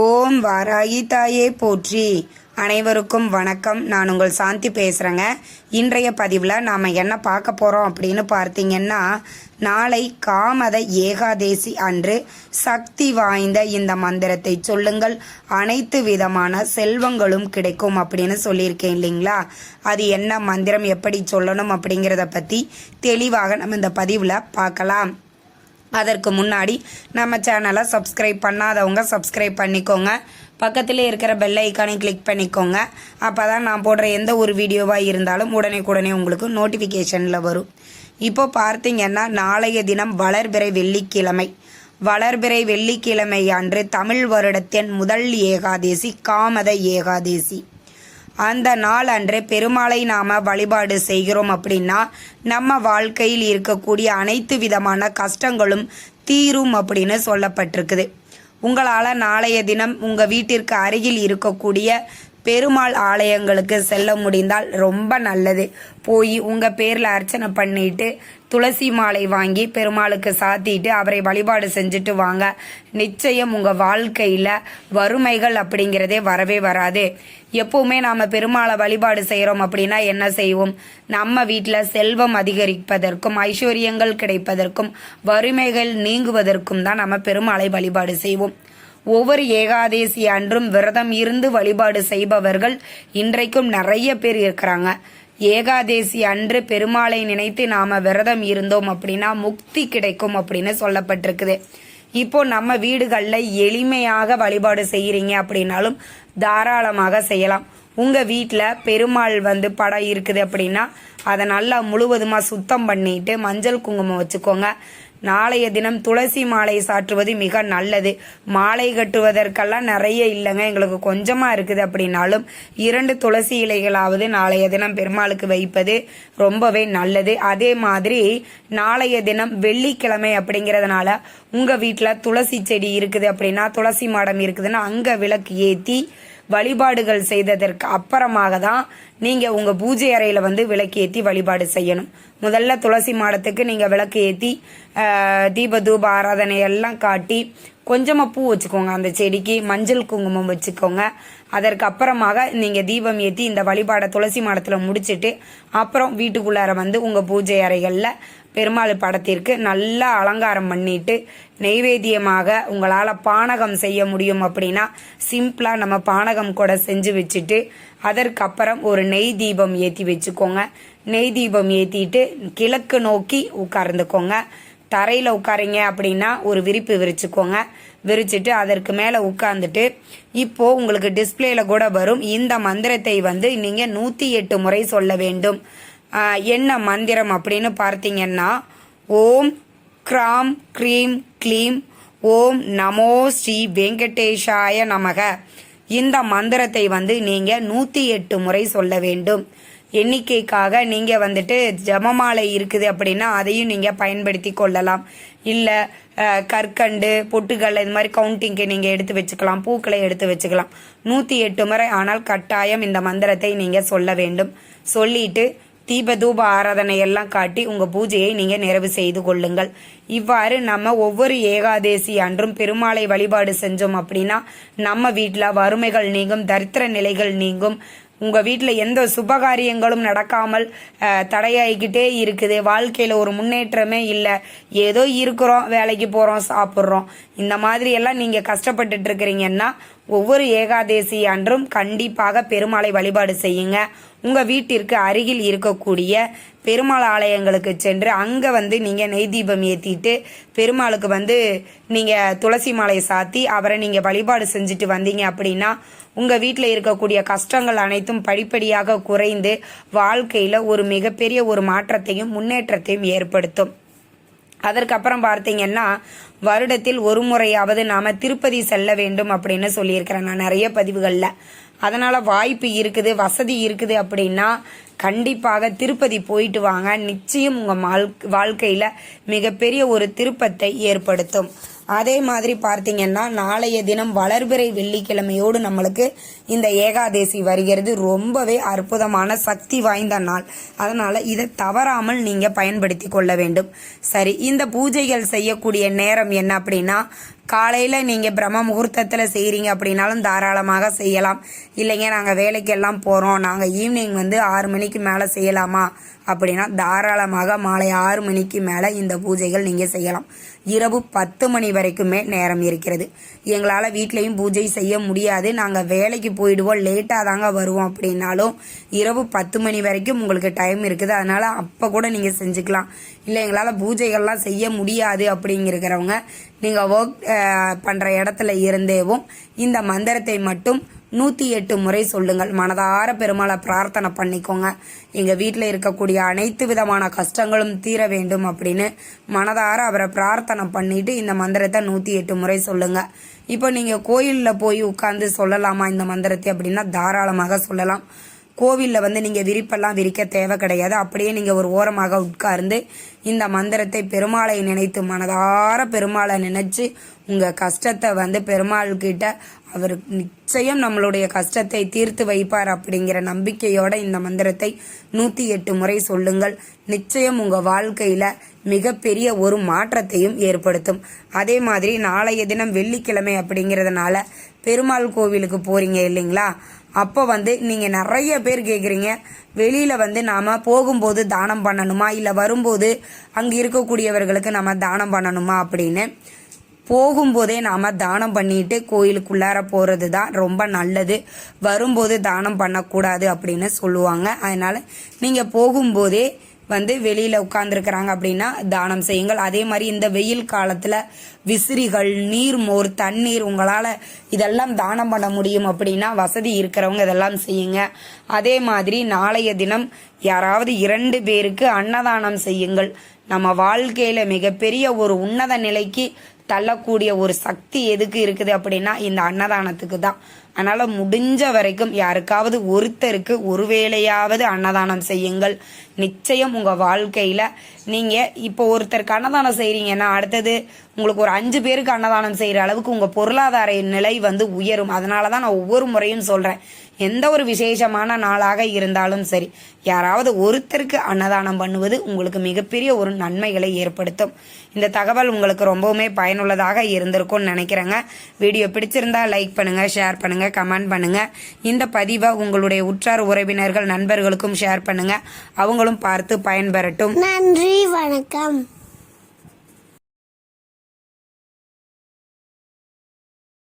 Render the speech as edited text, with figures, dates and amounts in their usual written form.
ஓம் வாராகி தாயே போற்றி. அனைவருக்கும் வணக்கம். நான் உங்கள் சாந்தி பேசுகிறேங்க. இன்றைய பதிவில் நாம் என்ன பார்க்க போகிறோம் அப்படின்னு பார்த்தீங்கன்னா, நாளை காமத ஏகாதேசி அன்று சக்தி வாய்ந்த இந்த மந்திரத்தை சொல்லுங்கள், அனைத்து விதமான செல்வங்களும் கிடைக்கும் அப்படின்னு சொல்லியிருக்கேன் இல்லைங்களா? அது என்ன மந்திரம், எப்படி சொல்லணும் அப்படிங்கிறத பற்றி தெளிவாக நம்ம இந்த பதிவில் பார்க்கலாம். அதற்கு முன்னாடி நம்ம சேனலை சப்ஸ்கிரைப் பண்ணாதவங்க சப்ஸ்கிரைப் பண்ணிக்கோங்க. பக்கத்தில் இருக்கிற பெல் ஐக்கானை கிளிக் பண்ணிக்கோங்க. அப்போ தான் நான் போடுற எந்த ஒரு வீடியோவாக இருந்தாலும் உடனே உங்களுக்கு நோட்டிஃபிகேஷனில் வரும். இப்போ பார்த்தீங்கன்னா, நாளைய தினம் வளர்பிறை வெள்ளிக்கிழமை. வளர்பிறை வெள்ளிக்கிழமை அன்று தமிழ் வருடத்தின் முதல் ஏகாதேசி காமத ஏகாதேசி. அந்த நாள் அன்று பெருமாளை நாம் வழிபாடு செய்கிறோம் அப்படின்னா நம்ம வாழ்க்கையில் இருக்கக்கூடிய அனைத்து விதமான கஷ்டங்களும் தீரும் அப்படின்னு சொல்லப்பட்டிருக்குது. உங்களால் நாளைய தினம் உங்கள் வீட்டிற்கு அருகில் இருக்கக்கூடிய பெருமாள் ஆலயங்களுக்கு செல்ல முடிந்தால் ரொம்ப நல்லது. போய் உங்கள் பேரில் அர்ச்சனை பண்ணிட்டு துளசி மாலை வாங்கி பெருமாளுக்கு சாத்திட்டு அவரை வழிபாடு செஞ்சுட்டு வாங்க. நிச்சயம் உங்கள் வாழ்க்கையில் வறுமைகள் அப்படிங்கிறதே வரவே வராது. எப்பவுமே நாம் பெருமாளை வழிபாடு செய்கிறோம் அப்படின்னா என்ன செய்வோம்? நம்ம வீட்டில் செல்வம் அதிகரிப்பதற்கும் ஐஸ்வர்யங்கள் கிடைப்பதற்கும் வறுமைகள் நீங்குவதற்கும் தான் நம்ம பெருமாளை வழிபாடு செய்வோம். ஒவ்வொரு ஏகாதேசி அன்றும் விரதம் இருந்து வழிபாடு செய்பவர்கள் இன்றைக்கும் நிறைய பேர் இருக்கிறாங்க. ஏகாதேசி அன்று பெருமாளை நினைத்து நாம விரதம் இருந்தோம் அப்படின்னா முக்தி கிடைக்கும் அப்படின்னு சொல்லப்பட்டிருக்குது. இப்போ நம்ம வீடுகளில் எளிமையாக வழிபாடு செய்கிறீங்க அப்படின்னாலும் தாராளமாக செய்யலாம். உங்கள் வீட்டில் பெருமாள் படம் இருக்குது அப்படின்னா அதை நல்லா முழுவதுமாக சுத்தம் பண்ணிட்டு மஞ்சள் குங்குமம் வச்சுக்கோங்க. நாளைய தினம் துளசி மாலை சாற்றுவது மிக நல்லது. மாலை கட்டுவதற்கெல்லாம் நிறைய இல்லைங்க, எங்களுக்கு கொஞ்சமாக இருக்குது அப்படின்னாலும் 2 துளசி இலைகளாவது நாளைய தினம் பெருமாளுக்கு வைப்பது ரொம்பவே நல்லது. அதே மாதிரி நாளைய தினம் வெள்ளிக்கிழமை அப்படிங்கிறதுனால உங்கள் வீட்டில் துளசி செடி இருக்குது அப்படின்னா, துளசி மாடம் இருக்குதுன்னா அங்கே விளக்கு ஏற்றி வழிபாடுகள் செய்ததற்கு அப்புறமாக தான் நீங்கள் உங்கள் பூஜை அறையில் விளக்கு ஏற்றி வழிபாடு செய்யணும். முதல்ல துளசி மாடத்துக்கு நீங்கள் விளக்கு ஏற்றி தீப தூப ஆராதனை எல்லாம் காட்டி கொஞ்சமாக பூ வச்சுக்கோங்க. அந்த செடிக்கு மஞ்சள் குங்குமம் வச்சுக்கோங்க. அதற்கு அப்புறமாக நீங்கள் தீபம் ஏற்றி இந்த வழிபாடை துளசி மாடத்தில் முடிச்சுட்டு அப்புறம் வீட்டுக்குள்ளார உங்கள் பூஜை அறைகளில் பெருமாள் படத்திற்கு நல்லா அலங்காரம் பண்ணிட்டு நெய்வேத்தியமாக உங்களால் பானகம் செய்ய முடியும் அப்படின்னா சிம்பிளாக நம்ம பானகம் கூட செஞ்சு வச்சுட்டு அதற்கப்புறம் ஒரு நெய் தீபம் ஏற்றி வச்சுக்கோங்க. நெய் தீபம் ஏற்றிட்டு கிழக்கு நோக்கி உட்கார்ந்துக்கோங்க. தரையில் உட்காரிங்க அப்படின்னா ஒரு விரிப்பு விரிச்சுக்கோங்க. விரிச்சிட்டு அதற்கு மேலே உட்கார்ந்துட்டு இப்போது உங்களுக்கு டிஸ்பிளேல கூட வரும். இந்த மந்திரத்தை நீங்கள் 108 முறை சொல்ல வேண்டும். என்ன மந்திரம் அப்படின்னு பார்த்தீங்கன்னா, ஓம் கிராம் க்ரீம் க்ளீம் ஓம் நமோ ஸ்ரீ வெங்கடேஷாய நமக. இந்த மந்திரத்தை நீங்கள் 108 முறை சொல்ல வேண்டும். எண்ணிக்கைக்காக நீங்கள் ஜபமாலை இருக்குது அப்படின்னா அதையும் நீங்கள் பயன்படுத்தி கொள்ளலாம். இல்லை கற்கண்டு பொட்டுகள் இது மாதிரி கவுண்டிங்க்கு நீங்கள் எடுத்து வச்சுக்கலாம், பூக்களை எடுத்து வச்சுக்கலாம். 108 முறை ஆனால் கட்டாயம் இந்த மந்திரத்தை நீங்கள் சொல்ல வேண்டும். சொல்லிட்டு தீப தூப ஆராதனை எல்லாம் காட்டி உங்கள் பூஜையை நீங்கள் நிறைவு செய்து கொள்ளுங்கள். இவ்வாறு நம்ம ஒவ்வொரு ஏகாதேசி அன்றும் பெருமாளை வழிபாடு செஞ்சோம் அப்படின்னா நம்ம வீட்டில் வறுமைகள் நீங்கும், தரித்திர நிலைகள் நீங்கும். உங்கள் வீட்டில் எந்த சுபகாரியங்களும் நடக்காமல் தடையாகிக்கிட்டே இருக்குது, வாழ்க்கையில் ஒரு முன்னேற்றமே இல்லை, ஏதோ இருக்கிறோம், வேலைக்கு போகிறோம், சாப்பிட்றோம், இந்த மாதிரி எல்லாம் நீங்கள் கஷ்டப்பட்டுட்டு இருக்கிறீங்கன்னா ஒவ்வொரு ஏகாதேசி அன்றும் கண்டிப்பாக பெருமாளை வழிபாடு செய்யுங்க. உங்கள் வீட்டிற்கு அருகில் இருக்கக்கூடிய பெருமாள் ஆலயங்களுக்கு சென்று அங்கே நீங்கள் நெய் தீபம் ஏற்றிட்டு பெருமாளுக்கு நீங்கள் துளசி மாலை சாத்தி அவரை நீங்கள் வழிபாடு செஞ்சுட்டு வந்தீங்க அப்படின்னா உங்கள் வீட்டில் இருக்கக்கூடிய கஷ்டங்கள் அனைத்தும் படிப்படியாக குறைந்து வாழ்க்கையில் ஒரு மிகப்பெரிய ஒரு மாற்றத்தையும் முன்னேற்றத்தையும் ஏற்படுத்தும். அதற்கப்புறம் பார்த்தீங்கன்னா, வருடத்தில் ஒரு முறையாவது நாம் திருப்பதி செல்ல வேண்டும் அப்படின்னு சொல்லியிருக்கிறேன் நான் நிறைய பதிவுகளில். அதனால் வாய்ப்பு இருக்குது, வசதி இருக்குது அப்படின்னா கண்டிப்பாக திருப்பதி போயிட்டு வாங்க. நிச்சயம் உங்கள் வாழ்க்கையில் மிகப்பெரிய ஒரு திருப்பத்தை ஏற்படுத்தும். அதே மாதிரி பார்த்தீங்கன்னா, நாளைய தினம் வளர்பிறை வெள்ளிக்கிழமையோடு நம்மளுக்கு இந்த ஏகாதேசி வருகிறது. ரொம்பவே அற்புதமான சக்தி வாய்ந்த நாள். அதனால் இதை தவறாமல் நீங்கள் பயன்படுத்தி கொள்ள வேண்டும். சரி, இந்த பூஜைகள் செய்யக்கூடிய நேரம் என்ன அப்படின்னா, காலையில் நீங்கள் பிரம்ம முகூர்த்தத்தில் செய்கிறீங்க அப்படின்னாலும் தாராளமாக செய்யலாம். இல்லைங்க நாங்கள் வேலைக்கெல்லாம் போகிறோம், நாங்கள் ஈவினிங் 6 மணிக்கு மேலே செய்யலாமா அப்படின்னா தாராளமாக மாலை 6 மணிக்கு மேலே இந்த பூஜைகள் நீங்கள் செய்யலாம். இரவு 10 மணி வரைக்குமே நேரம் இருக்கிறது. எங்களால் வீட்லேயும் பூஜை செய்ய முடியாது, நாங்கள் வேலைக்கு போயிடுவோம், லேட்டாக தாங்க வருவோம் அப்படின்னாலும் இரவு 10 மணி வரைக்கும் உங்களுக்கு டைம் இருக்குது. அதனால் அப்போ கூட நீங்கள் செஞ்சுக்கலாம். இல்லை எங்களால் பூஜைகள்லாம் செய்ய முடியாது அப்படிங்கிறவங்க நீங்கள் ஒர்க் பண்ணுற இடத்துல இருந்தேவும் இந்த மந்திரத்தை மட்டும் 108 முறை சொல்லுங்கள். மனதார பெருமாளை பிரார்த்தனை பண்ணிக்கோங்க. எங்கள் வீட்டில் இருக்கக்கூடிய அனைத்து விதமான கஷ்டங்களும் தீர வேண்டும் அப்படின்னு மனதார அவரை பிரார்த்தனை பண்ணிட்டு இந்த மந்திரத்தை 108 முறை சொல்லுங்க. இப்போ நீங்கள் கோயிலில் போய் உட்கார்ந்து சொல்லலாமா இந்த மந்திரத்தை அப்படின்னா தாராளமாக சொல்லலாம். கோவிலில் நீங்கள் விரிப்பெல்லாம் விரிக்க தேவை கிடையாது. அப்படியே நீங்கள் ஒரு ஓரமாக உட்கார்ந்து இந்த மந்திரத்தை பெருமாளை நினைத்து மனதார பெருமாளை நினைச்சு உங்கள் கஷ்டத்தை பெருமாள் கிட்ட அவர் நிச்சயம் நம்மளுடைய கஷ்டத்தை தீர்த்து வைப்பார் அப்படிங்கிற நம்பிக்கையோட இந்த மந்திரத்தை 108 முறை சொல்லுங்கள். நிச்சயம் உங்கள் வாழ்க்கையில் மிகப்பெரிய ஒரு மாற்றத்தையும் ஏற்படுத்தும். அதே மாதிரி நாளைய தினம் வெள்ளிக்கிழமை அப்படிங்கிறதுனால பெருமாள் கோவிலுக்கு போறீங்க இல்லைங்களா, அப்போ நீங்கள் நிறைய பேர் கேட்குறீங்க வெளியில் நாம் போகும்போது தானம் பண்ணணுமா இல்லை வரும்போது அங்கே இருக்கக்கூடியவர்களுக்கு நம்ம தானம் பண்ணணுமா அப்படின்னு. போகும்போதே நாம் தானம் பண்ணிட்டு கோயிலுக்குள்ளார போகிறது தான் ரொம்ப நல்லது. வரும்போது தானம் பண்ணக்கூடாது அப்படின்னு சொல்லுவாங்க. அதனால் நீங்கள் போகும்போதே வெளியில் உட்கார்ந்துருக்கிறாங்க அப்படின்னா தானம் செய்யுங்கள். அதே மாதிரி இந்த வெயில் காலத்தில் விசிறிகள், நீர்மோர், தண்ணீர் உங்களால் இதெல்லாம் தானம் பண்ண முடியும் அப்படின்னா வசதி இருக்கிறவங்க இதெல்லாம் செய்யுங்க. அதே மாதிரி நாளைய தினம் யாராவது 2 பேருக்கு அன்னதானம் செய்யுங்கள். நம்ம வாழ்க்கையில் மிகப்பெரிய ஒரு உன்னத நிலைக்கு தள்ளக்கூடிய ஒரு சக்தி எதுக்கு இருக்குது அப்படின்னா இந்த அன்னதானத்துக்கு தான். அதனால் முடிஞ்ச வரைக்கும் யாருக்காவது ஒருத்தருக்கு ஒரு வேளையாவது அன்னதானம் செய்யுங்கள். நிச்சயம் உங்கள் வாழ்க்கையில் நீங்கள் இப்போ ஒருத்தருக்கு அன்னதானம் செய்கிறீங்கன்னா அடுத்தது உங்களுக்கு ஒரு 5 பேருக்கு அன்னதானம் செய்கிற அளவுக்கு உங்கள் பொருளாதார நிலை உயரும். அதனால தான் நான் ஒவ்வொரு முறையும் சொல்கிறேன், எந்த ஒரு விசேஷமான நாளாக இருந்தாலும் சரி யாராவது ஒருத்தருக்கு அன்னதானம் பண்ணுவது உங்களுக்கு மிகப்பெரிய ஒரு நன்மைகளை ஏற்படுத்தும். இந்த தகவல் உங்களுக்கு ரொம்பவுமே பயனுள்ளதாக இருந்திருக்கும்னு நினைக்கிறேங்க. வீடியோ பிடிச்சிருந்தா லைக் பண்ணுங்க, ஷேர் பண்ணுங்க, கமெண்ட் பண்ணுங்க. இந்த பதிவை உங்களுடைய உற்றார் உறவினர்கள் நண்பர்களுக்கும் ஷேர் பண்ணுங்க, அவங்களும் பார்த்து பயன்பெறட்டும். நன்றி, வணக்கம்.